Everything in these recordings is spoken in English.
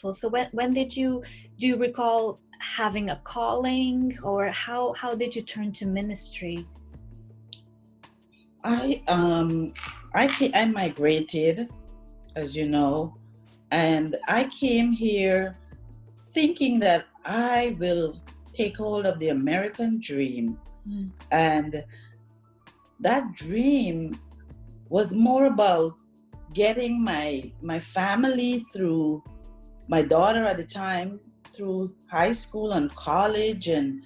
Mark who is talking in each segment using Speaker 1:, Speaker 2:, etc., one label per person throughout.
Speaker 1: gospel. So when did you, do you recall having a calling, or how did you turn to ministry?
Speaker 2: I migrated, as you know, and I came here thinking that I will take hold of the American dream. And that dream was more about getting my family through, my daughter at the time, through high school and college, and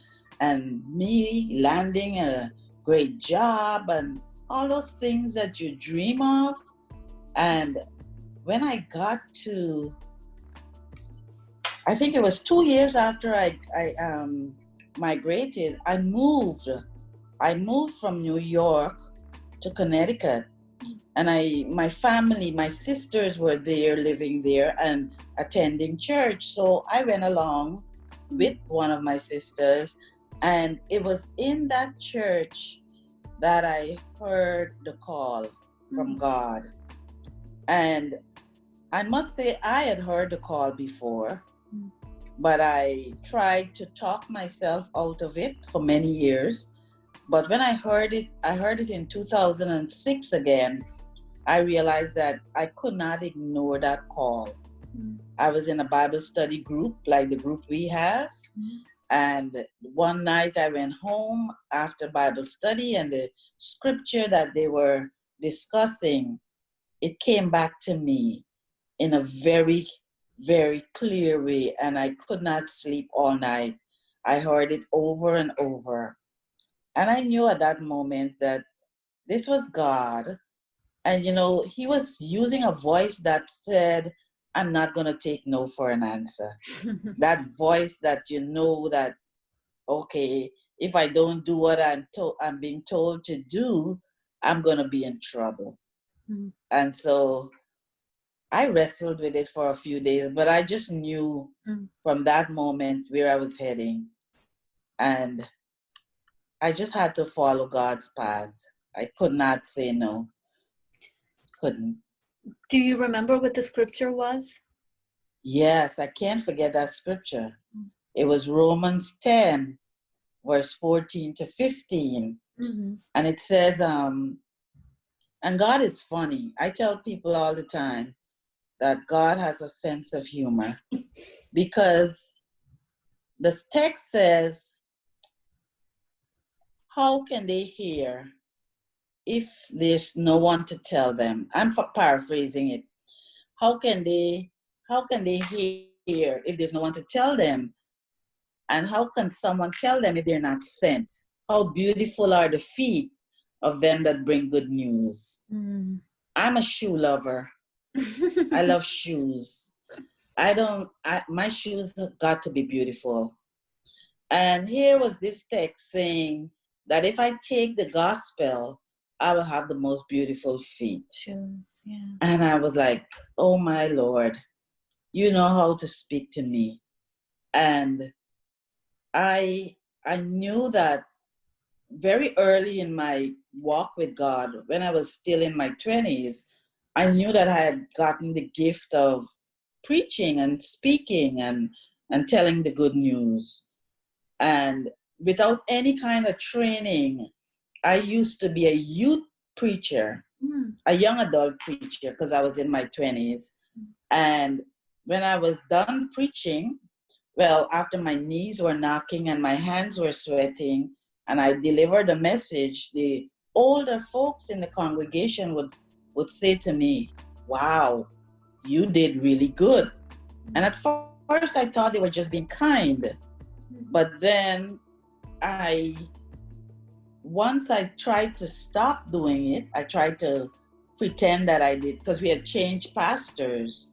Speaker 2: me landing a great job and all those things that you dream of. And when I got to, I think it was 2 years after I migrated, I moved from New York to Connecticut. And my family, my sisters were there, living there and attending church. So I went along with one of my sisters, and it was in that church that I heard the call from God. And I must say I had heard the call before, but I tried to talk myself out of it for many years. But when I heard it in 2006 again. I realized that I could not ignore that call. I was in a Bible study group, like the group we have. And one night I went home after Bible study, and the scripture that they were discussing, it came back to me in a very, very clear way, and I could not sleep all night. I heard it over and over. And I knew at that moment that this was God. And, you know, he was using a voice that said, I'm not going to take no for an answer. That voice that you know that, okay, if I don't do what I'm being told to do, I'm going to be in trouble. And so I wrestled with it for a few days, but I just knew from that moment where I was heading. And I just had to follow God's path. I could not say no. Couldn't.
Speaker 1: Do you remember what the scripture was?
Speaker 2: Yes, I can't forget that scripture. It was Romans 10, verse 14 to 15. And it says, and God is funny. I tell people all the time that God has a sense of humor, because the text says, how can they hear if there's no one to tell them? I'm paraphrasing it. How can they hear if there's no one to tell them? And how can someone tell them if they're not sent? How beautiful are the feet of them that bring good news. I'm a shoe lover. I love shoes. My shoes have got to be beautiful. And here was this text saying that if I take the gospel, I will have the most beautiful feet.
Speaker 1: Shoes, yeah.
Speaker 2: And I was like, oh my Lord, you know how to speak to me. And I knew that very early in my walk with God, when I was still in my 20s, I knew that I had gotten the gift of preaching and speaking and telling the good news. And without any kind of training, I used to be a youth preacher, a young adult preacher, because I was in my 20s. And when I was done preaching, well, after my knees were knocking and my hands were sweating, and I delivered a message, the older folks in the congregation would say to me, wow, you did really good. And at first I thought they were just being kind. But then once I tried to stop doing it, I tried to pretend that I did, because we had changed pastors.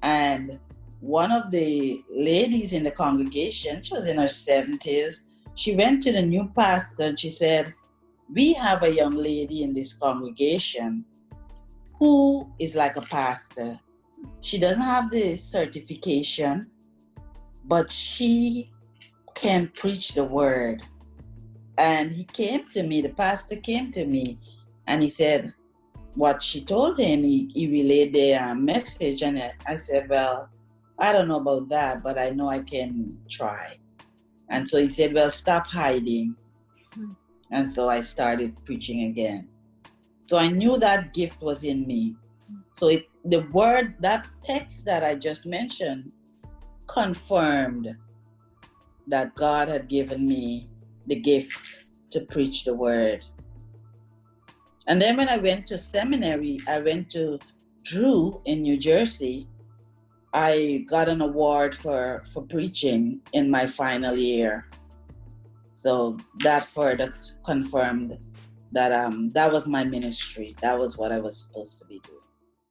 Speaker 2: And one of the ladies in the congregation, she was in her 70s, she went to the new pastor and she said, we have a young lady in this congregation who is like a pastor. She doesn't have the certification, but she can preach the word. And he came to me, the pastor came to me, and he said what she told him. He relayed the message, and I said, well, I don't know about that, but I know I can try. And so he said, well, stop hiding. And so I started preaching again. So I knew that gift was in me. So the word, that text that I just mentioned, confirmed that God had given me the gift to preach the word. And then when I went to seminary, I went to Drew in New Jersey. I got an award for preaching in my final year. So that further confirmed that that was my ministry. That was what I was supposed to be doing.